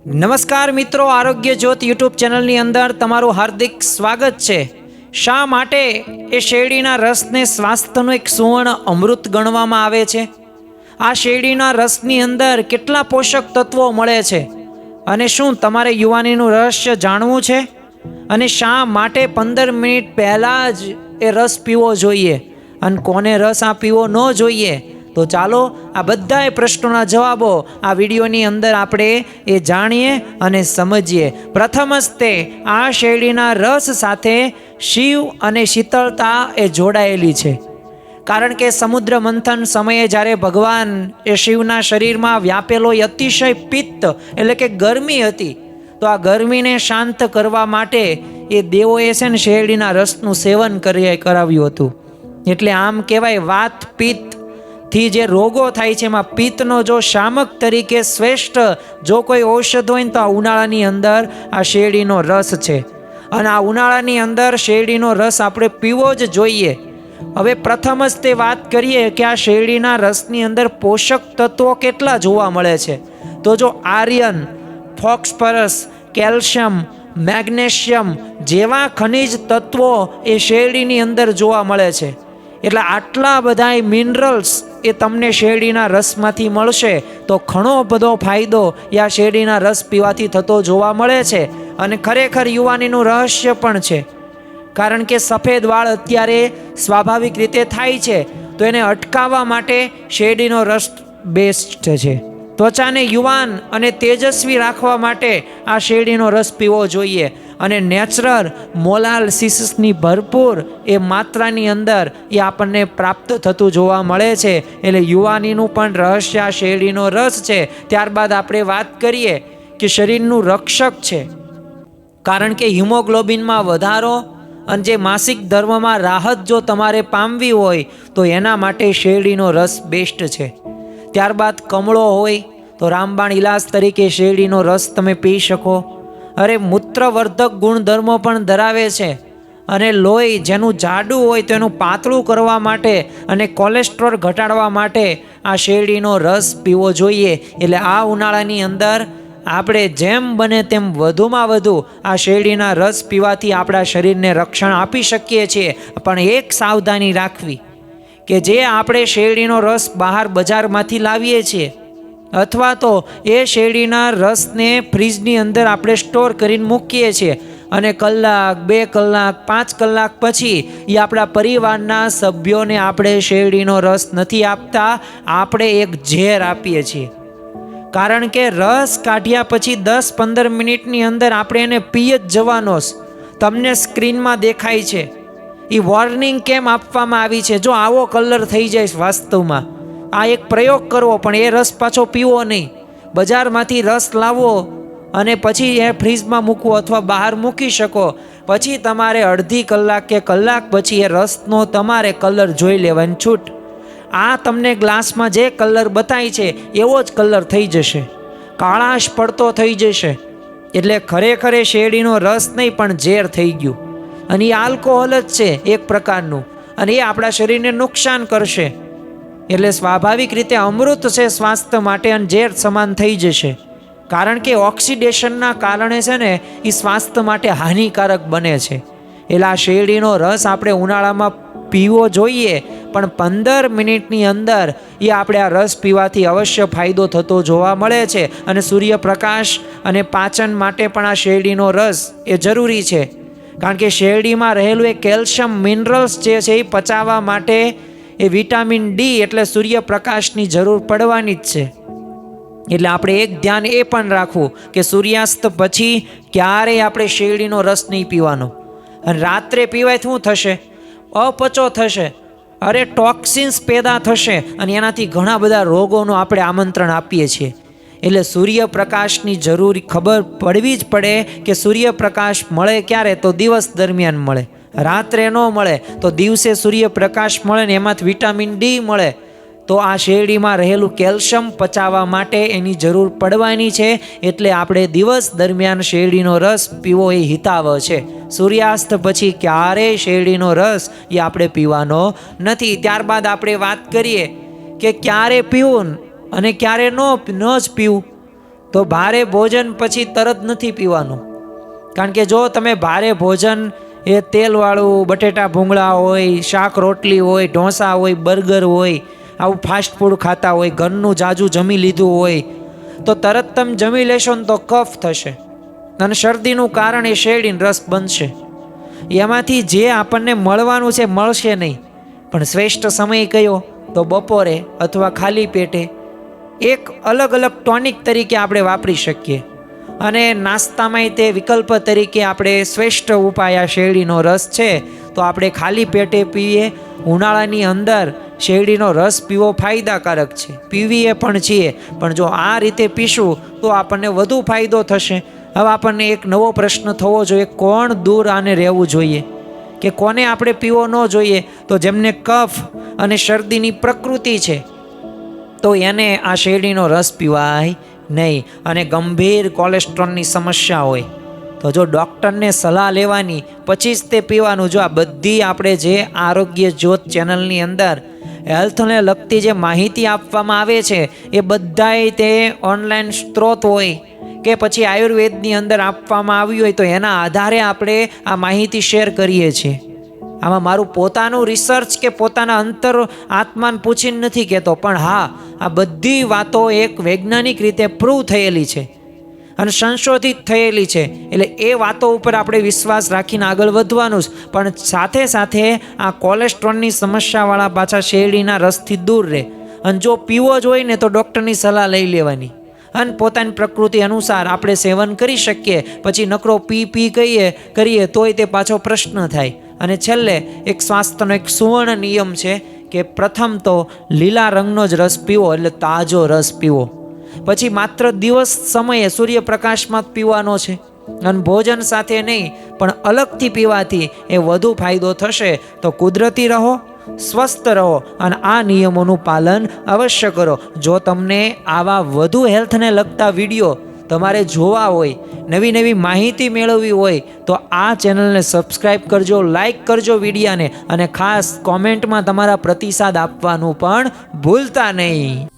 નમસ્કાર મિત્રો, આરોગ્ય જ્યોત યુટ્યુબ ચેનલની અંદર તમારું હાર્દિક સ્વાગત છે। શા માટે એ શેરડીના રસને સ્વાસ્થ્યનું એક સુવર્ણ અમૃત ગણવામાં આવે છે? આ શેરડીના રસની અંદર કેટલા પોષક તત્વો મળે છે અને શું તમારે યુવાનીનું રહસ્ય જાણવું છે? અને શા માટે 15 મિનિટ પહેલાં જ એ રસ પીવો જોઈએ અને કોને રસ આ પીવો ન જોઈએ? તો ચાલો આ બધાય પ્રશ્નોના જવાબો આ વિડીયોની અંદર આપણે એ જાણીએ અને સમજીએ। પ્રથમ જ તે આ શેરડીના રસ સાથે શિવ અને શીતળતા એ જોડાયેલી છે, કારણ કે સમુદ્ર મંથન સમયે જ્યારે ભગવાન એ શિવના શરીરમાં વ્યાપેલો અતિશય પિત્ત એટલે કે ગરમી હતી, તો આ ગરમીને શાંત કરવા માટે એ દેવોએ છે ને શેરડીના રસનું સેવન કરાવ્યું હતું। એટલે આમ કહેવાય વાત પિત્ત થી જે રોગો થાય છે એમાં પિત્તનો જો શામક તરીકે શ્રેષ્ઠ જો કોઈ ઔષધ હોય ને તો આ ઉનાળાની અંદર આ શેરડીનો રસ છે અને આ ઉનાળાની અંદર શેરડીનો રસ આપણે પીવો જ જોઈએ। હવે પ્રથમ જ તે વાત કરીએ કે આ શેરડીના રસની અંદર પોષક તત્વો કેટલા જોવા મળે છે, તો જો આયર્ન, ફોસ્ફરસ, કેલ્શિયમ, મેગ્નેશિયમ જેવા ખનિજ તત્વો એ શેરડીની અંદર જોવા મળે છે। એટલે આટલા બધા મિનરલ્સ એ તમને શેરડીના રસમાંથી મળશે તો ઘણો બધો ફાયદો એ આ શેરડીના રસ પીવાથી થતો જોવા મળે છે। અને ખરેખર યુવાનીનું રહસ્ય પણ છે, કારણ કે સફેદ વાળ અત્યારે સ્વાભાવિક રીતે થાય છે, તો એને અટકાવવા માટે શેરડીનો રસ બેસ્ટ છે। ત્વચાને યુવાન અને તેજસ્વી રાખવા માટે આ શેરડીનો રસ પીવો જોઈએ અને નેચરલ મોલાસિસની ભરપૂર એ માત્રાની અંદર એ આપણને પ્રાપ્ત થતું જોવા મળે છે। એટલે યુવાનીનું પણ રહસ્ય આ શેરડીનો રસ છે। ત્યારબાદ આપણે વાત કરીએ કે શરીરનું રક્ષક છે, કારણ કે હિમોગ્લોબિનમાં વધારો અને જે માસિક ધર્મમાં રાહત જો તમારે પામવી હોય તો એના માટે શેરડીનો રસ બેસ્ટ છે। ત્યારબાદ કમળો હોય તો રામબાણ ઇલાજ તરીકે શેરડીનો રસ તમે પી શકો। અરે મૂત્રવર્ધક ગુણધર્મો પણ ધરાવે છે અને લોહી જેનું જાડું હોય તો એનું પાતળું કરવા માટે અને કોલેસ્ટ્રોલ ઘટાડવા માટે આ શેરડીનો રસ પીવો જોઈએ। એટલે આ ઉનાળાની અંદર આપણે જેમ બને તેમ વધુમાં વધુ આ શેરડીના રસ પીવાથી આપણા શરીરને રક્ષણ આપી શકીએ છીએ। પણ એક સાવધાની રાખવી કે જે આપણે શેરડીનો રસ બહાર બજારમાંથી લાવીએ છીએ અથવા તો એ શેરડીના રસને ફ્રીજની અંદર આપણે સ્ટોર કરીને મૂકીએ છીએ અને કલાક, 2 કલાક, 5 કલાક પછી એ આપણા પરિવારના સભ્યોને આપણે શેરડીનો રસ નથી આપતા, આપણે એક ઝેર આપીએ છીએ। કારણ કે રસ કાઢ્યા પછી 10-15 મિનિટની અંદર આપણે એને પી જ જવાનો। તમને સ્ક્રીનમાં દેખાય છે એ વોર્નિંગ કેમ આપવામાં આવી છે? જો આવો કલર થઈ જાય વાસ્તવમાં આ એક પ્રયોગ કરવો, પણ એ રસ પાછો પીવો નહીં। બજારમાંથી રસ લાવો અને પછી એ ફ્રીજમાં મૂકવો અથવા બહાર મૂકી શકો, પછી તમારે અડધી કલાક કે કલાક પછી એ રસનો તમારે કલર જોઈ લેવાની છૂટ। આ તમને ગ્લાસમાં જે કલર બતાય છે એવો જ કલર થઈ જશે, કાળાશ પડતો થઈ જશે। એટલે ખરેખર એ શેરડીનો રસ નહીં પણ ઝેર થઈ ગયું અને એ આલ્કોહોલ જ છે એક પ્રકારનું અને એ આપણા શરીરને નુકસાન કરશે। એટલે સ્વાભાવિક રીતે અમૃત છે સ્વાસ્થ્ય માટે અને ઝેર સમાન થઈ જશે, કારણ કે ઓક્સિડેશનના કારણે છે ને એ સ્વાસ્થ્ય માટે હાનિકારક બને છે। એટલે આ શેરડીનો રસ આપણે ઉનાળામાં પીવો જોઈએ, પણ 15 મિનિટની અંદર એ આપણે આ રસ પીવાથી અવશ્ય ફાયદો થતો જોવા મળે છે। અને સૂર્યપ્રકાશ અને પાચન માટે પણ આ શેરડીનો રસ એ જરૂરી છે, કારણ કે શેરડીમાં રહેલું એ કેલ્શિયમ મિનરલ્સ જે છે એ પચાવવા માટે એ વિટામિન ડી એટલે સૂર્યપ્રકાશની જરૂર પડવાની જ છે। એટલે આપણે એક ધ્યાન એ પણ રાખવું કે સૂર્યાસ્ત પછી ક્યારેય આપણે શેરડીનો રસ નહીં પીવાનો। અને રાત્રે પીવાય શું થશે? અપચો થશે, અરે ટોક્સિન્સ પેદા થશે અને એનાથી ઘણા બધા રોગોનું આપણે આમંત્રણ આપીએ છીએ। એટલે સૂર્યપ્રકાશની જરૂરી ખબર પડવી જ પડે કે સૂર્યપ્રકાશ મળે ક્યારે? તો દિવસ દરમિયાન મળે, રાત્રે ન મળે તો દિવસે સૂર્યપ્રકાશ મળે ને એમાંથી વિટામિન ડી મળે, તો આ શેરડીમાં રહેલું કેલ્શિયમ પચાવવા માટે એની જરૂર પડવાની છે। એટલે આપણે દિવસ દરમિયાન શેરડીનો રસ પીવો એ હિતાવહ છે। સૂર્યાસ્ત પછી ક્યારેય શેરડીનો રસ એ આપણે પીવાનો નથી। ત્યારબાદ આપણે વાત કરીએ કે ક્યારે પીવું અને ક્યારે ન જ પીવું, તો ભારે ભોજન પછી તરત નથી પીવાનું. કારણ કે જો તમે ભારે ભોજન એ તેલવાળું બટેટા ભૂંગળા હોય, શાક રોટલી હોય, ઢોસા હોય, બર્ગર હોય, આવું ફાસ્ટ ફૂડ ખાતા હોય, ઘરનું જાજુ જમી લીધું હોય, તો તરત તમે જમી લેશો ને તો કફ થશે અને શરદીનું કારણ એ શેરડીનો રસ બનશે. એમાંથી જે આપણને મળવાનું છે મળશે નહીં. પણ શ્રેષ્ઠ સમય કયો? તો બપોરે અથવા ખાલી પેટે એક અલગ અલગ ટોનિક તરીકે આપણે વાપરી શકીએ. અને નાસ્તામાંય તે વિકલ્પ તરીકે આપણે શ્રેષ્ઠ ઉપાય આ શેરડીનો રસ છે તો આપણે ખાલી પેટે પીએ. ઉનાળાની અંદર શેરડીનો રસ પીવો ફાયદાકારક છે, પીવીએ પણ છીએ, પણ જો આ રીતે પીશું તો આપણને વધુ ફાયદો થશે. હવે આપણને એક નવો પ્રશ્ન થવો જોઈએ, કોણ દૂર આને રહેવું જોઈએ કે કોને આપણે પીવો ન જોઈએ? તો જેમને કફ અને શરદીની પ્રકૃતિ છે તો એને આ શેરડીનો રસ પીવાય નહીં. અને ગંભીર કોલેસ્ટ્રોલની સમસ્યા હોય તો જો ડૉક્ટરને સલાહ લેવાની પછી જ તે પીવાનું. જો આ બધી આપણે જે આરોગ્ય જ્યોત ચેનલની અંદર હેલ્થને લગતી જે માહિતી આપવામાં આવે છે એ બધાય તે ઓનલાઈન સ્ત્રોત હોય કે પછી આયુર્વેદની અંદર આપવામાં આવ્યું હોય તો એના આધારે આપણે આ માહિતી શેર કરીએ છીએ. આમાં મારું પોતાનું રિસર્ચ કે પોતાના અંતર આત્માને પૂછીને નથી કહેતો, પણ હા, આ બધી વાતો એક વૈજ્ઞાનિક રીતે પ્રૂવ થયેલી છે અને સંશોધિત થયેલી છે. એટલે એ વાતો ઉપર આપણે વિશ્વાસ રાખીને આગળ વધવાનું જ. પણ સાથે સાથે આ કોલેસ્ટ્રોલની સમસ્યાવાળા પાછા શેરડીના રસથી દૂર રહે. અને જો પીવો જ હોય ને તો ડૉક્ટરની સલાહ લઈ લેવાની અને પોતાની પ્રકૃતિ અનુસાર આપણે સેવન કરી શકીએ. પછી નકરો પી કરીએ તોય તે પાછો પ્રશ્ન થાય. અને છેલ્લે એક સ્વાસ્થ્યનો એક સુવર્ણ નિયમ છે કે પ્રથમ તો લીલા રંગનો જ રસ પીવો, એટલે તાજો રસ પીવો. પછી માત્ર દિવસ સમયે સૂર્યપ્રકાશમાં જ પીવાનો છે અને ભોજન સાથે નહીં, પણ અલગથી પીવાથી એ વધુ ફાયદો થશે. તો કુદરતી રહો, સ્વસ્થ રહો અને આ નિયમોનું પાલન અવશ્ય કરો. જો તમને આવા વધુ હેલ્થને લગતા વિડીયો તમારે જોવા હોય, નવી નવી માહિતી મેળવવી હોય તો આ ચેનલને સબસ્ક્રાઈબ કરજો, લાઈક કરજો વિડીયાને, અને ખાસ કોમેન્ટમાં તમારા પ્રતિસાદ આપવાનું પણ ભૂલતા નહીં.